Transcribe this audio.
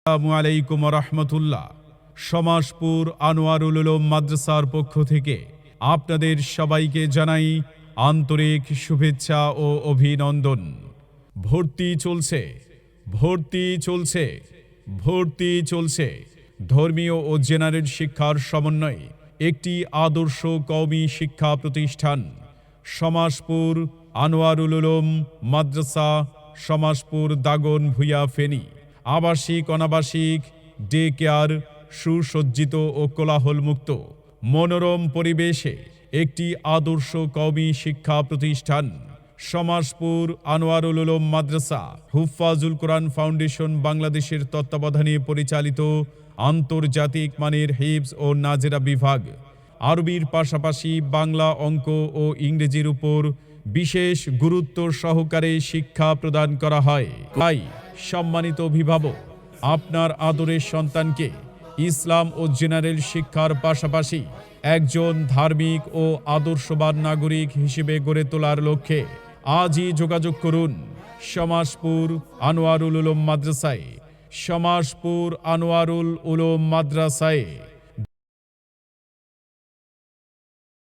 আসসালামু আলাইকুম রহমতুল্লাহ। সমাজপুর আনোয়ারুল উলুম মাদ্রাসার পক্ষ থেকে আপনাদের সবাইকে জানাই আন্তরিক শুভেচ্ছা ও অভিনন্দন। ভর্তি চলছে, ভর্তি চলছে, ভর্তি চলছে। ধর্মীয় ও জেনারেল শিক্ষার সমন্বয়ে একটি আদর্শ কওমি শিক্ষা প্রতিষ্ঠান সমাজপুর আনোয়ারুল উলুম মাদ্রাসা, সমাজপুর দাগন ভূঁইয়া ফেনী। আবাসিক অনাবাসিক ডে কেয়ার, সুসজ্জিত ও কোলাহলমুক্ত মনোরম পরিবেশে একটি আদর্শ কওমি শিক্ষা প্রতিষ্ঠান সমাজপুর আনোয়ারুল উলুম মাদ্রাসা হুফাজুল কোরআন ফাউন্ডেশন বাংলাদেশের তত্ত্বাবধানে পরিচালিত আন্তর্জাতিক মানের হিফজ ও নাজেরা বিভাগ, আরবির পাশাপাশি বাংলা, অঙ্ক ও ইংরেজির উপর বিশেষ গুরুত্ব সহকারে শিক্ষা প্রদান করা হয়। তাই সম্মানিত অভিভাবক, আপনার আদরের সন্তানকে ইসলাম ও জেনারেল শিক্ষার পাশাপাশি একজন ধার্মিক ও আদর্শবান নাগরিক হিসেবে গড়ে তোলার লক্ষ্যে আজই যোগাযোগ করুন সমাজপুর আনোয়ারুল উলুম মাদ্রাসায়। সমাজপুর আনোয়ারুল উলুম মাদ্রাসায়।